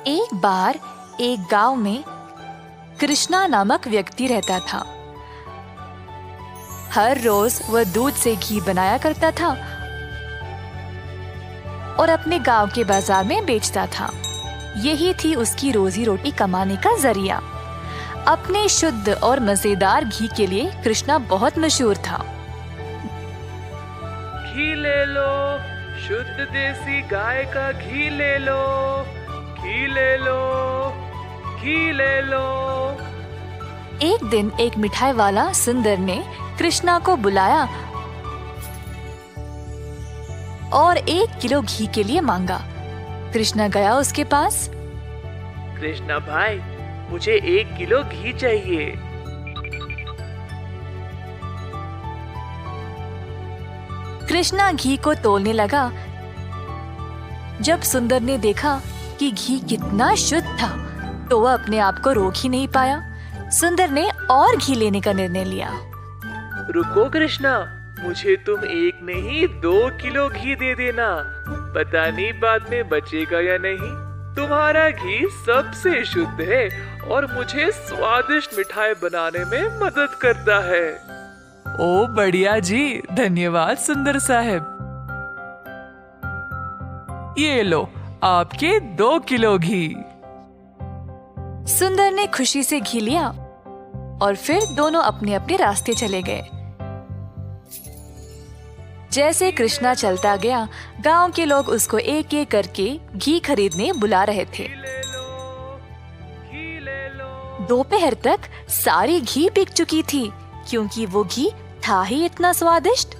एक बार एक गांव में कृष्णा नामक व्यक्ति रहता था। हर रोज वह दूध से घी बनाया करता था और अपने गांव के बाजार में बेचता था। यही थी उसकी रोजी रोटी कमाने का जरिया। अपने शुद्ध और मजेदार घी के लिए कृष्णा बहुत मशहूर था। घी ले लो, शुद्ध देसी गाय का घी ले लो, घी ले लो, घी ले लो। एक दिन एक मिठाई वाला सुंदर ने कृष्णा को बुलाया और 1 किलो घी के लिए मांगा। कृष्णा गया उसके पास। कृष्णा भाई, मुझे 1 किलो घी चाहिए। कृष्णा घी को तोलने लगा। जब सुंदर ने देखा कि घी कितना शुद्ध था, तो वह अपने आप को रोक ही नहीं पाया। सुंदर ने और घी लेने का निर्णय लिया। रुको कृष्णा, मुझे तुम 1 नहीं 2 किलो घी दे देना। पता नहीं बाद में बचेगा या नहीं। तुम्हारा घी सबसे शुद्ध है और मुझे स्वादिष्ट मिठाई बनाने में मदद करता है। ओ बढ़िया जी, धन्यवाद सुंदर साहब। ये लो आपके 2 किलो घी। सुंदर ने खुशी से घी लिया और फिर दोनों अपने अपने रास्ते चले गए। जैसे कृष्णा चलता गया, गांव के लोग उसको एक एक करके घी खरीदने बुला रहे थे। दोपहर तक सारी घी बिक चुकी थी, क्योंकि वो घी था ही इतना स्वादिष्ट।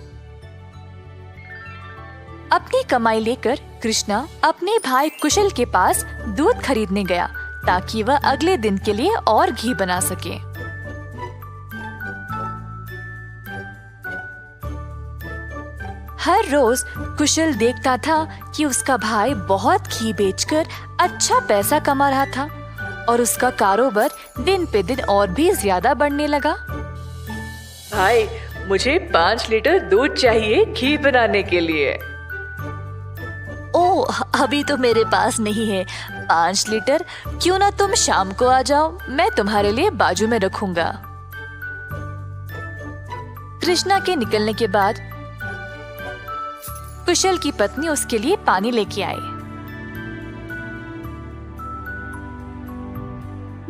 अपनी कमाई लेकर कृष्णा अपने भाई कुशल के पास दूध खरीदने गया, ताकि वह अगले दिन के लिए और घी बना सके। हर रोज कुशल देखता था कि उसका भाई बहुत घी बेचकर अच्छा पैसा कमा रहा था और उसका कारोबार दिन पे दिन और भी ज्यादा बढ़ने लगा। भाई, मुझे 5 लीटर दूध चाहिए घी बनाने के लिए। ओह, अभी तो मेरे पास नहीं है 5 लीटर। क्यों ना तुम शाम को आ जाओ, मैं तुम्हारे लिए बाजू में रखूंगा। कृष्णा के निकलने के बाद कुशल की पत्नी उसके लिए पानी लेके आई।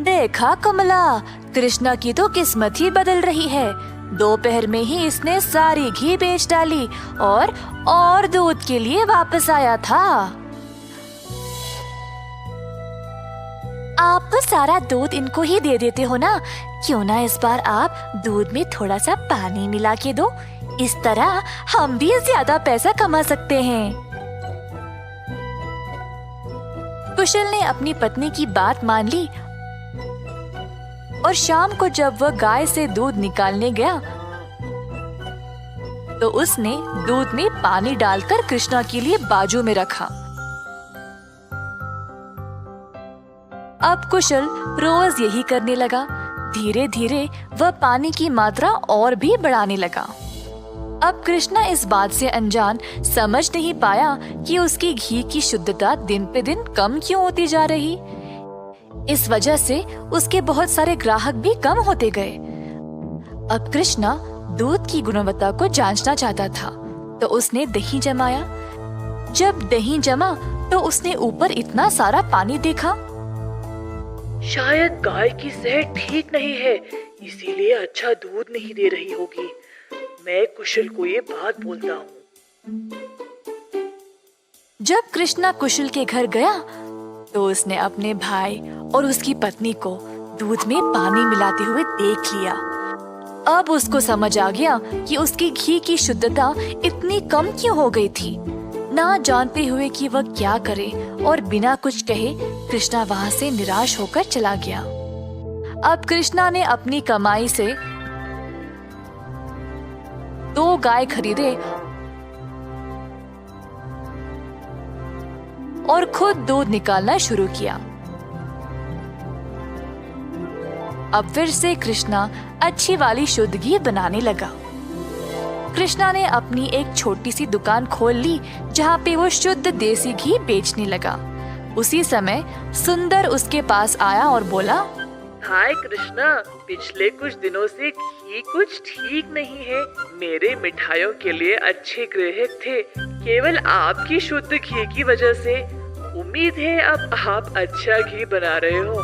देखा कमला, कृष्णा की तो किस्मत ही बदल रही है। दोपहर में ही इसने सारी घी बेच डाली और दूध के लिए वापस आया था। आप तो सारा दूध इनको ही दे देते हो ना, क्यों ना इस बार आप दूध में थोड़ा सा पानी मिला के दो। इस तरह हम भी ज्यादा पैसा कमा सकते हैं। कुशल ने अपनी पत्नी की बात मान ली और शाम को जब वह गाय से दूध निकालने गया, तो उसने दूध में पानी डालकर कृष्णा के लिए बाजू में रखा। अब कुशल रोज यही करने लगा। धीरे धीरे वह पानी की मात्रा और भी बढ़ाने लगा। अब कृष्णा इस बात से अनजान समझ नहीं पाया कि उसकी घी की शुद्धता दिन पे दिन कम क्यों होती जा रही। इस वजह से उसके बहुत सारे ग्राहक भी कम होते गए। अब कृष्णा दूध की गुणवत्ता को जांचना चाहता था, तो उसने दही जमाया। जब दही जमा, तो उसने ऊपर इतना सारा पानी देखा। शायद गाय की सेहत ठीक नहीं है, इसीलिए अच्छा दूध नहीं दे रही होगी। मैं कुशल को ये बात बोलता हूँ। जब कृष्णा कुशल के घर गया, तो उसने अपने भाई और उसकी पत्नी को दूध में पानी मिलाते हुए देख लिया। अब उसको समझ आ गया कि उसकी घी की शुद्धता इतनी कम क्यों हो गई थी। ना जानते हुए कि वह क्या करे और बिना कुछ कहे कृष्णा वहां से निराश होकर चला गया। अब कृष्णा ने अपनी कमाई से 2 गाय खरीदे और खुद दूध निकालना शुरू किया। अब फिर से कृष्णा अच्छी वाली शुद्ध घी बनाने लगा। कृष्णा ने अपनी एक छोटी सी दुकान खोल ली, जहाँ पे वो शुद्ध देसी घी बेचने लगा। उसी समय सुंदर उसके पास आया और बोला, हाय कृष्णा, पिछले कुछ दिनों से घी कुछ ठीक नहीं है। मेरे मिठाइयों के लिए अच्छे ग्राहक थे, केवल आपकी शुद्ध घी की वजह से। उम्मीद है अब आप अच्छा घी बना रहे हो।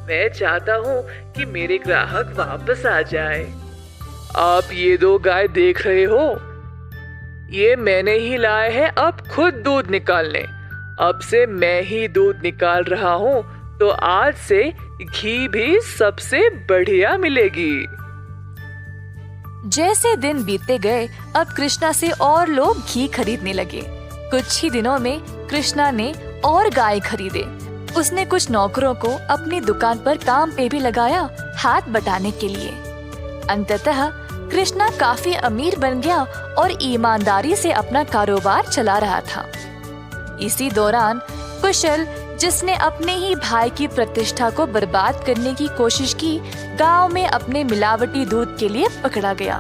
मैं चाहता हूँ कि मेरे ग्राहक वापस आ जाए। आप ये 2 गाय देख रहे हो, ये मैंने ही लाए हैं अब खुद दूध निकालने। अब से मैं ही दूध निकाल रहा हूँ, तो आज से घी भी सबसे बढ़िया मिलेगी। जैसे दिन बीतते गए, अब कृष्णा से और लोग घी खरीदने लगे। कुछ ही दिनों में कृष्णा ने और गाय खरीदे। उसने कुछ नौकरों को अपनी दुकान पर काम पे भी लगाया, हाथ बटाने के लिए। अंततः कृष्णा काफी अमीर बन गया और ईमानदारी से अपना कारोबार चला रहा था। इसी दौरान कुशल, जिसने अपने ही भाई की प्रतिष्ठा को बर्बाद करने की कोशिश की, गांव में अपने मिलावटी दूध के लिए पकड़ा गया।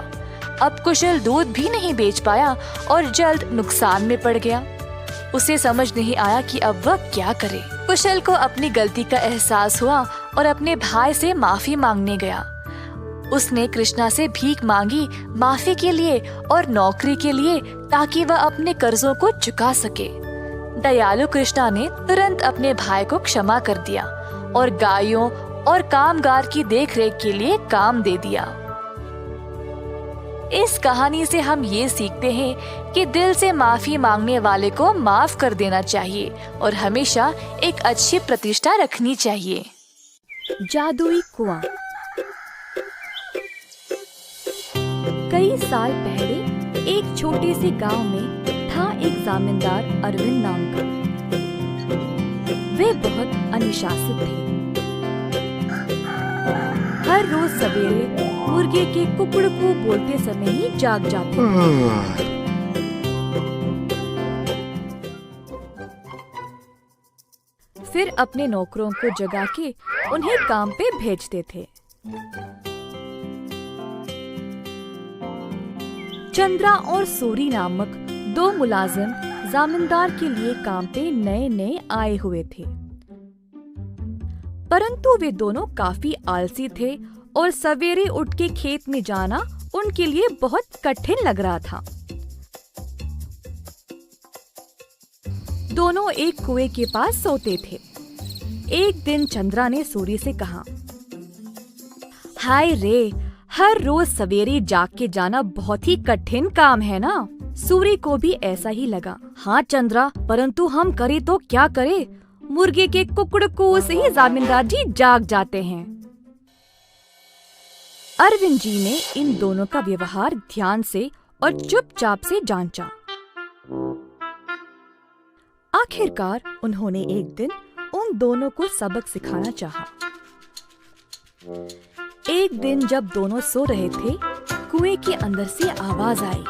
अब कुशल दूध भी नहीं बेच पाया और जल्द नुकसान में पड़ गया। उसे समझ नहीं आया कि अब वह क्या करे। कुशल को अपनी गलती का एहसास हुआ और अपने भाई से माफी मांगने गया। उसने कृष्णा से भीख मांगी माफी के लिए और नौकरी के लिए, ताकि वह अपने कर्जों को चुका सके। दयालु कृष्णा ने तुरंत अपने भाई को क्षमा कर दिया और गायों और कामगार की देखरेख के लिए काम दे दिया। इस कहानी से हम ये सीखते हैं कि दिल से माफी मांगने वाले को माफ कर देना चाहिए और हमेशा एक अच्छी प्रतिष्ठा रखनी चाहिए। जादुई कुआं। कई साल पहले एक छोटे से गांव में था एक जमींदार अरविंद नाम का। वे बहुत अनुशासित थे। हर रोज सवेरे मुर्गे के कुकड़कू बोलते समय ही जाग जाते थे। फिर अपने नौकरों को जगा के उन्हें काम पे भेजते थे। चंद्रा और सूरी नामक 2 मुलाजिम जमींदार के लिए काम पे नए नए आए हुए थे, परंतु वे दोनों काफी आलसी थे और सवेरे उठ के खेत में जाना उनके लिए बहुत कठिन लग रहा था। दोनों एक कुएं के पास सोते थे। एक दिन चंद्रा ने सूरी से कहा, हाय रे, हर रोज सवेरे जाग के जाना बहुत ही कठिन काम है ना। सूरी को भी ऐसा ही लगा। हाँ चंद्रा, परंतु हम करे तो क्या करे, मुर्गे के कुकड़कू से ही जमींदार जी जाग जाते हैं। अरविंद जी ने इन दोनों का व्यवहार ध्यान से और चुपचाप से जांचा। आखिरकार उन्होंने एक दिन उन दोनों को सबक सिखाना चाहा। एक दिन जब दोनों सो रहे थे, कुएं के अंदर से आवाज आई,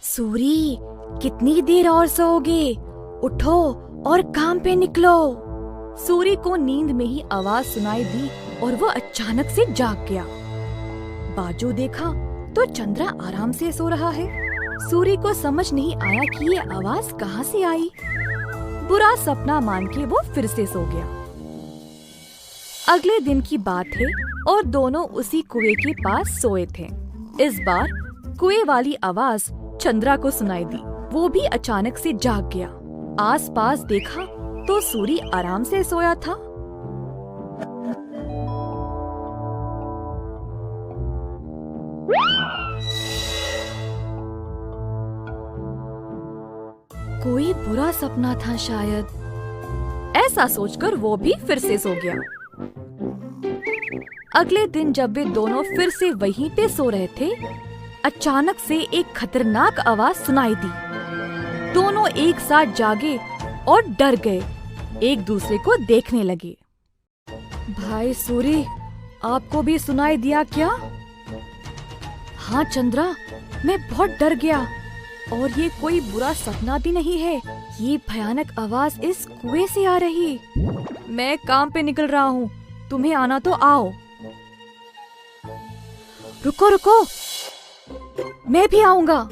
सूरी, कितनी देर और सोओगे? उठो और काम पे निकलो। सूरी को नींद में ही आवाज सुनाई दी और वो अचानक से जाग गया। बाजू देखा तो चंद्रा आराम से सो रहा है। सूरी को समझ नहीं आया कि ये आवाज कहाँ से आई। बुरा सपना मान के वो फिर से सो गया। अगले दिन की बात है और दोनों उसी कुएं के पास सोए थे। इस बार कुएं वाली आवाज चंद्रा को सुनाई दी। वो भी अचानक से जाग गया। आसपास देखा तो सूरी आराम से सोया था। कोई बुरा सपना था शायद, ऐसा सोचकर वो भी फिर से सो गया। अगले दिन जब वे दोनों फिर से वहीं पे सो रहे थे, अचानक से एक खतरनाक आवाज सुनाई दी। दोनों एक साथ जागे और डर गए, एक दूसरे को देखने लगे। भाई सूरी, आपको भी सुनाई दिया क्या? हाँ चंद्रा, मैं बहुत डर गया और ये कोई बुरा सपना भी नहीं है। ये भयानक आवाज इस कुएं से आ रही। मैं काम पे निकल रहा हूँ, तुम्हें आना तो आओ। रुको रुको, मैं भी आऊंगा।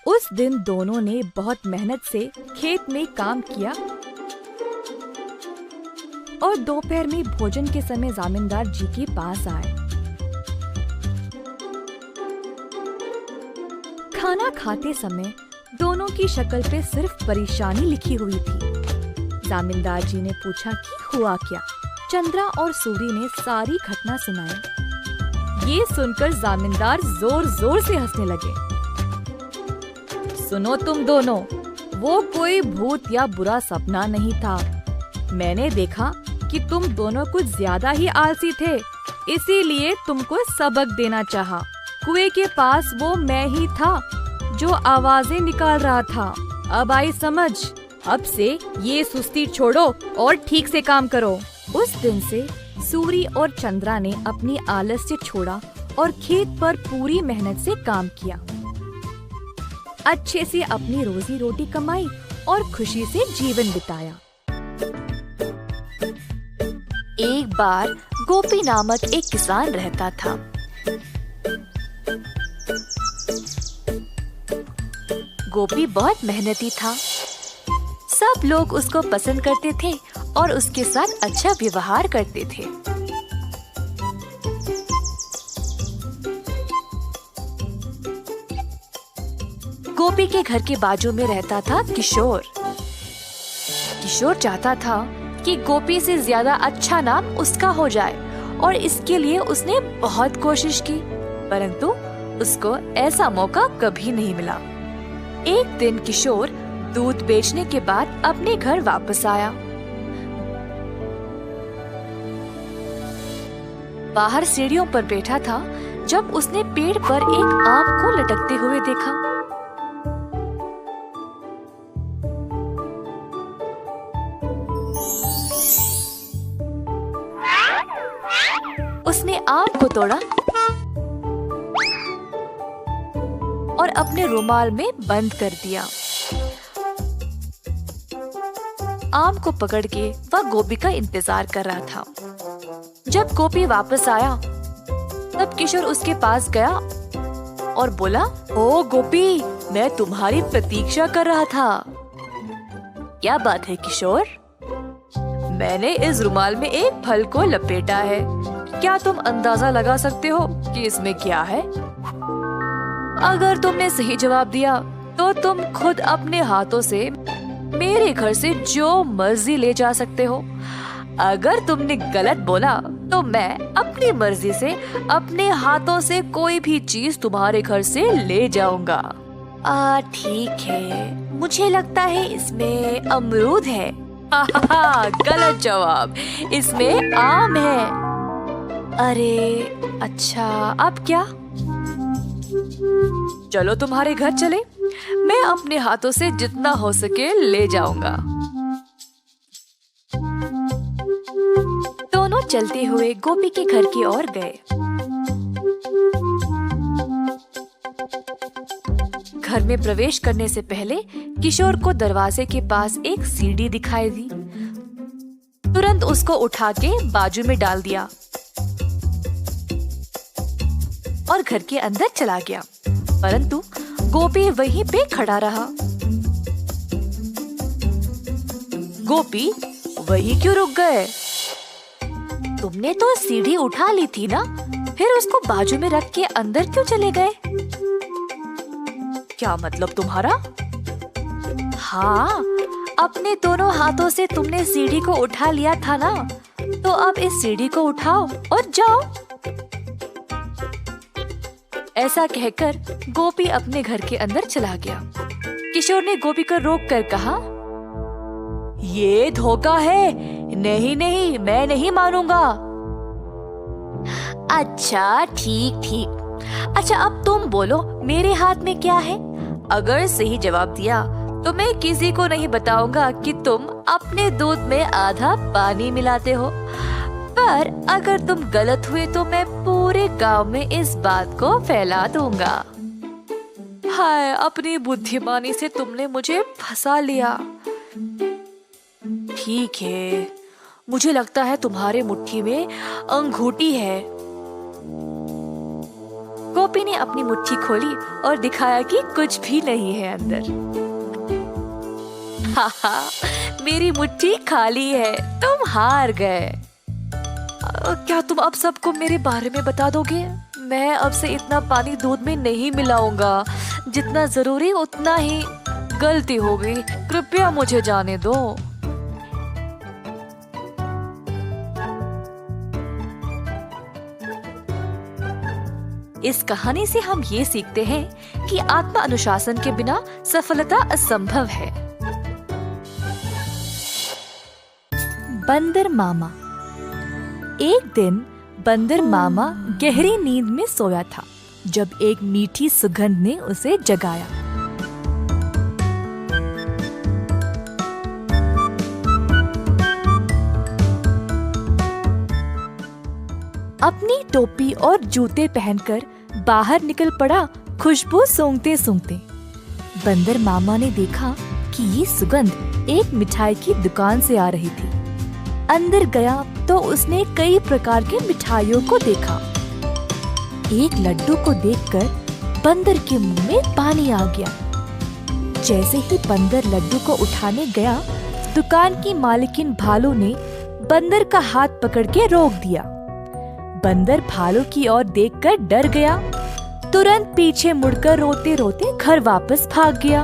उस दिन दोनों ने बहुत मेहनत से खेत में काम किया और दोपहर में भोजन के समय जमींदार जी के पास आए। खाना खाते समय दोनों की शक्ल पे सिर्फ परेशानी लिखी हुई थी। जमींदार जी ने पूछा कि हुआ क्या। चंद्रा और सूरी ने सारी घटना सुनाई। ये सुनकर जमींदार जोर जोर से हंसने लगे। सुनो तुम दोनों, वो कोई भूत या बुरा सपना नहीं था। मैंने देखा कि तुम दोनों कुछ ज्यादा ही आलसी थे, इसीलिए तुमको सबक देना चाहा। कुएं के पास वो मैं ही था जो आवाजें निकाल रहा था। अब आई समझ। अब से ये सुस्ती छोड़ो और ठीक से काम करो। उस दिन से सूरी और चंद्रा ने अपनी आलस्य छोड़ा और खेत पर पूरी मेहनत से काम किया। अच्छे से अपनी रोजी रोटी कमाई और खुशी से जीवन बिताया। एक बार गोपी नामक एक किसान रहता था। गोपी बहुत मेहनती था। सब लोग उसको पसंद करते थे और उसके साथ अच्छा व्यवहार करते थे। गोपी के घर के बाजू में रहता था किशोर। किशोर चाहता था कि गोपी से ज्यादा अच्छा नाम उसका हो जाए और इसके लिए उसने बहुत कोशिश की, परंतु उसको ऐसा मौका कभी नहीं मिला। एक दिन किशोर दूध बेचने के बाद अपने घर वापस आया। बाहर सीढ़ियों पर बैठा था जब उसने पेड़ पर एक आम को लटकते हुए देखा। उसने आम को तोड़ा और अपने रुमाल में बंद कर दिया। आम को पकड़ के वह गोपी का इंतजार कर रहा था। जब गोपी वापस आया तब किशोर उसके पास गया और बोला, ओ गोपी, मैं तुम्हारी प्रतीक्षा कर रहा था। क्या बात है किशोर? मैंने इस रुमाल में एक फल को लपेटा है। क्या तुम अंदाजा लगा सकते हो कि इसमें क्या है? अगर तुमने सही जवाब दिया तो तुम खुद अपने हाथों से मेरे घर से जो मर्जी ले जा सकते हो। अगर तुमने गलत बोला तो मैं अपनी मर्जी से अपने हाथों से कोई भी चीज तुम्हारे घर से ले जाऊंगा। ठीक है, मुझे लगता है इसमें अमरूद है। गलत जवाब, इसमें आम है। अरे अच्छा, अब क्या? चलो तुम्हारे घर चले, मैं अपने हाथों से जितना हो सके ले जाऊंगा। दोनों चलते हुए गोपी के घर की ओर गए। घर में प्रवेश करने से पहले किशोर को दरवाजे के पास एक सीढ़ी दिखाई दी। तुरंत उसको उठा के बाजू में डाल दिया और घर के अंदर चला गया, परंतु गोपी वहीं पे खड़ा रहा। गोपी, वहीं क्यों रुक गए? तुमने तो सीढ़ी उठा ली थी ना, फिर उसको बाजू में रख के अंदर क्यों चले गए? क्या मतलब तुम्हारा? हाँ, अपने दोनों हाथों से तुमने सीढ़ी को उठा लिया था ना, तो अब इस सीढ़ी को उठाओ और जाओ। ऐसा कहकर गोपी अपने घर के अंदर चला गया। किशोर ने गोपी को रोक कर कहा, ये धोखा है, नहीं नहीं, मैं नहीं मानूंगा। अच्छा ठीक ठीक, अच्छा अब तुम बोलो, मेरे हाथ में क्या है? अगर सही जवाब दिया तो मैं किसी को नहीं बताऊंगा कि तुम अपने दूध में आधा पानी मिलाते हो, पर अगर तुम गलत हुए तो मैं पूरे गांव में इस बात को फैला दूंगा। हाय, अपनी बुद्धिमानी से तुमने मुझे फंसा लिया। ठीक है, मुझे लगता है तुम्हारे मुट्ठी में अंगूठी है। गोपी ने अपनी मुट्ठी खोली और दिखाया कि कुछ भी नहीं है अंदर। हाहा, मेरी मुट्ठी खाली है, तुम हार गए। क्या तुम अब सबको मेरे बारे में बता दोगे? मैं अब से इतना पानी दूध में नहीं मिलाऊंगा, जितना जरूरी उतना ही। गलती हो गई, कृपया मुझे जाने दो। इस कहानी से हम ये सीखते हैं कि आत्म अनुशासन के बिना सफलता असंभव है। बंदर मामा। एक दिन बंदर मामा गहरी नींद में सोया था जब एक मीठी सुगंध ने उसे जगाया। अपनी टोपी और जूते पहनकर बाहर निकल पड़ा खुशबू सूंघते सूंघते। बंदर मामा ने देखा कि ये सुगंध एक मिठाई की दुकान से आ रही थी। अंदर गया तो उसने कई प्रकार के मिठाइयों को देखा। एक लड्डू को देखकर बंदर के मुंह में पानी आ गया। जैसे ही बंदर लड्डू को उठाने गया, दुकान की मालकिन भालू ने बंदर का हाथ पकड़ के रोक दिया। बंदर भालू की ओर देखकर डर गया, तुरंत पीछे मुड़कर रोते रोते घर वापस भाग गया।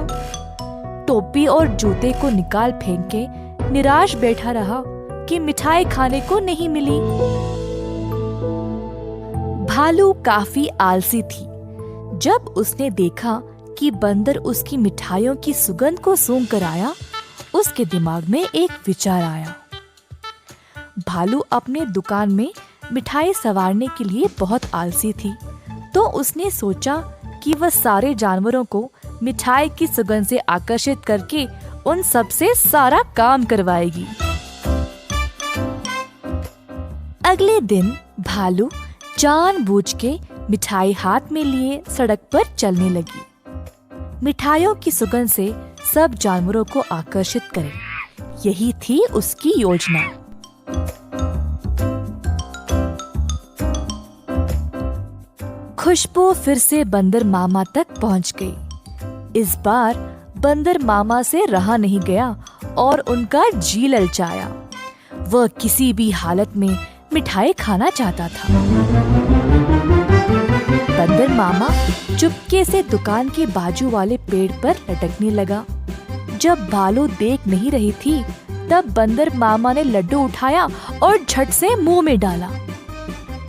टोपी और जूते को निकाल फेंक के निराश बैठा रहा कि मिठाई खाने को नहीं मिली। भालू काफी आलसी थी। जब उसने देखा कि बंदर उसकी मिठाइयों की सुगंध को सूंघ कर आया, उसके दिमाग में एक विचार आया। भालू अपने दुकान में मिठाई संवारने के लिए बहुत आलसी थी, तो उसने सोचा कि वह सारे जानवरों को मिठाई की सुगंध से आकर्षित करके उन सब से सारा काम करवाएगी। अगले दिन भालू जानबूझ के मिठाई हाथ में लिए सड़क पर चलने लगी। मिठाइयों की सुगंध से सब जानवरों को आकर्षित करे, यही थी उसकी योजना। खुशबू फिर से बंदर मामा तक पहुंच गई। इस बार बंदर मामा से रहा नहीं गया और उनका जी ललचाया। वह किसी भी हालत में मिठाई खाना चाहता था। बंदर मामा चुपके से दुकान के बाजू वाले पेड़ पर लटकने लगा। जब भालू देख नहीं रही थी, तब बंदर मामा ने लड्डू उठाया और झट से मुंह में डाला।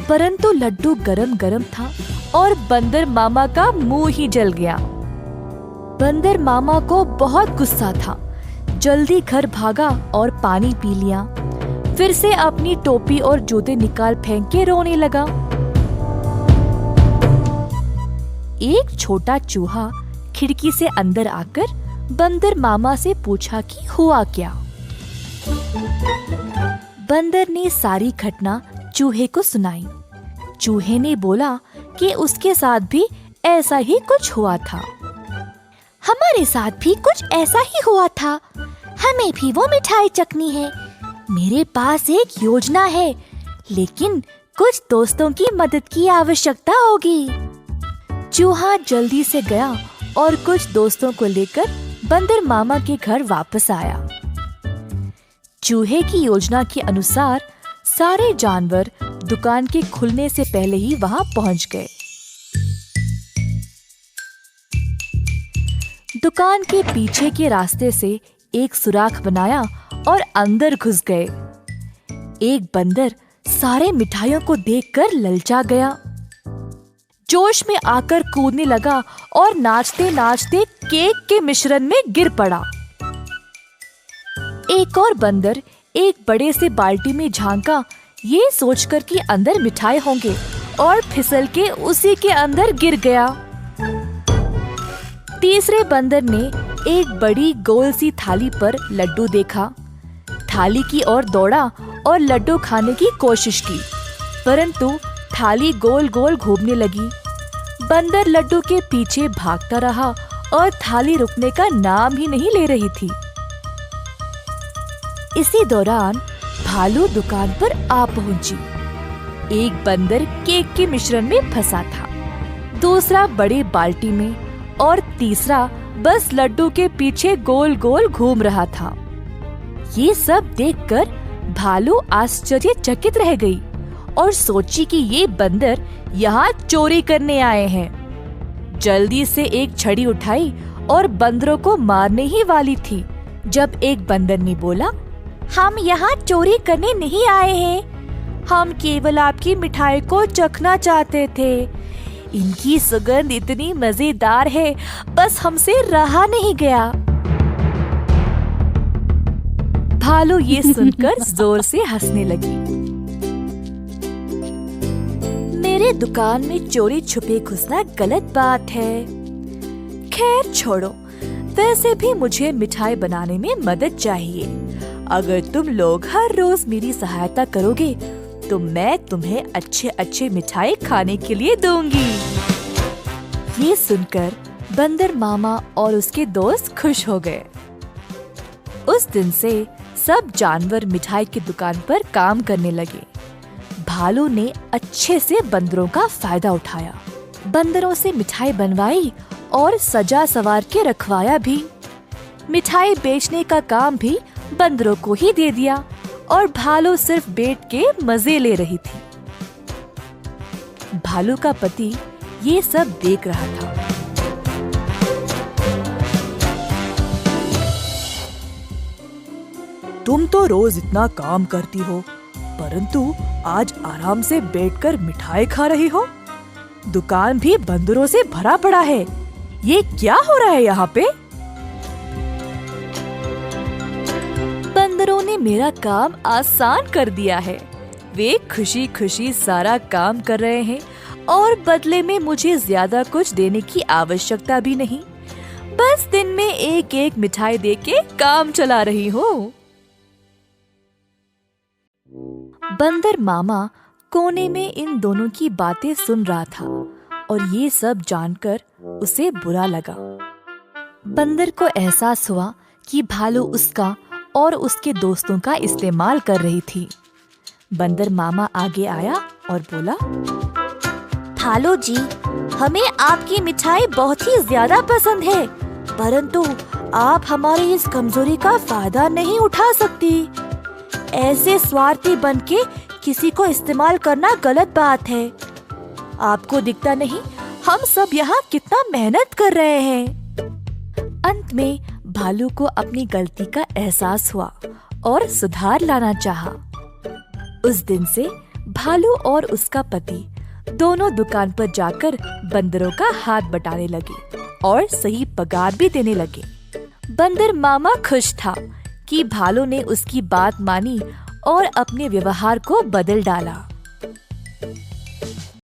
परंतु लड्डू गरम गरम था और बंदर मामा का मुंह ही जल गया। बंदर मामा को बहुत गुस्सा था। जल्दी घर भागा और पानी पी लिया। फिर से अपनी टोपी और जूते निकाल फेंक के रोने लगा। एक छोटा चूहा खिड़की से अंदर आकर बंदर मामा से पूछा कि हुआ क्या। बंदर ने सारी घटना चूहे को सुनाई। चूहे ने बोला कि उसके साथ भी ऐसा ही कुछ हुआ था। हमारे साथ भी कुछ ऐसा ही हुआ था। हमें भी वो मिठाई चखनी है। मेरे पास एक योजना है, लेकिन कुछ दोस्तों की मदद की आवश्यकता होगी। चूहा जल्दी से गया और कुछ दोस्तों को लेकर बंदर मामा के घर वापस आया। चूहे की योजना के अनुसार सारे जानवर दुकान के खुलने से पहले ही वहां पहुंच गए। दुकान के पीछे के रास्ते से एक सुराख बनाया और अंदर घुस गए। एक बंदर सारे मिठाइयों को देखकर ललचा गया। जोश में आकर कूदने लगा और नाचते नाचते केक के मिश्रण में गिर पड़ा। एक और बंदर एक बड़े से बाल्टी में झांका, ये सोचकर कि अंदर मिठाई होंगे, और फिसल के उसी के अंदर गिर गया। तीसरे बंदर ने एक बड़ी गोल सी थाली पर लड्डू देखा। थाली की ओर दौड़ा और लड्डू खाने की कोशिश की, परंतु थाली गोल गोल घूमने लगी। बंदर लड्डू के पीछे भागता रहा और थाली रुकने का नाम ही नहीं ले रही थी। इसी दौरान भालू दुकान पर आ पहुंची। एक बंदर केक के मिश्रण में फंसा था। दूसरा बड़ी बाल्टी में और तीसरा बस लड्डू के पीछे गोल गोल घूम रहा था। ये सब देखकर भालू आश्चर्यचकित रह गई और सोची कि ये बंदर यहाँ चोरी करने आए हैं। जल्दी से एक छड़ी उठाई और बंदरों को मारने ही वाली थी, जब एक बंदर ने बोला, हम यहाँ चोरी करने नहीं आए हैं, हम केवल आपकी मिठाई को चखना चाहते थे। इनकी सुगंध इतनी मजेदार है, बस हमसे रहा नहीं गया। भालू ये सुनकर जोर से हंसने लगी। मेरे दुकान में चोरी छुपे घुसना गलत बात है। खैर छोड़ो, वैसे भी मुझे मिठाई बनाने में मदद चाहिए। अगर तुम लोग हर रोज मेरी सहायता करोगे तो मैं तुम्हें अच्छे अच्छे मिठाई खाने के लिए दूंगी। ये सुनकर बंदर मामा और उसके दोस्त खुश हो गए। उस दिन से सब जानवर मिठाई की दुकान पर काम करने लगे। भालू ने अच्छे से बंदरों का फायदा उठाया, बंदरों से मिठाई बनवाई और सजा सवार के रखवाया भी। मिठाई बेचने का काम भी बंदरों को ही दे दिया और भालू सिर्फ बैठ के मजे ले रही थी। भालू का पति ये सब देख रहा था। तुम तो रोज इतना काम करती हो, परंतु आज आराम से बैठकर मिठाई खा रही हो। दुकान भी बंदरों से भरा पड़ा है। ये क्या हो रहा है यहाँ पे? बंदरों ने मेरा काम आसान कर दिया है। वे खुशी खुशी सारा काम कर रहे हैं और बदले में मुझे ज्यादा कुछ देने की आवश्यकता भी नहीं। बस दिन में एक एक मिठाई देके काम चला रही हूँ। बंदर मामा कोने में इन दोनों की बातें सुन रहा था और ये सब जानकर उसे बुरा लगा। बंदर को एहसास हुआ कि भालू उसका और उसके दोस्तों का इस्तेमाल कर रही थी। बंदर मामा आगे आया और बोला, भालू जी, हमें आपकी मिठाई बहुत ही ज्यादा पसंद है, परंतु आप हमारी इस कमजोरी का फायदा नहीं उठा सकती। ऐसे स्वार्थी बनके किसी को इस्तेमाल करना गलत बात है। आपको दिखता नहीं हम सब यहाँ कितना मेहनत कर रहे हैं। अंत में भालू को अपनी गलती का एहसास हुआ और सुधार लाना चाहा। उस दिन से भालू और उसका पति दोनों दुकान पर जाकर बंदरों का हाथ बटाने लगे और सही पगार भी देने लगे। बंदर मामा खुश था कि भालू ने उसकी बात मानी और अपने व्यवहार को बदल डाला।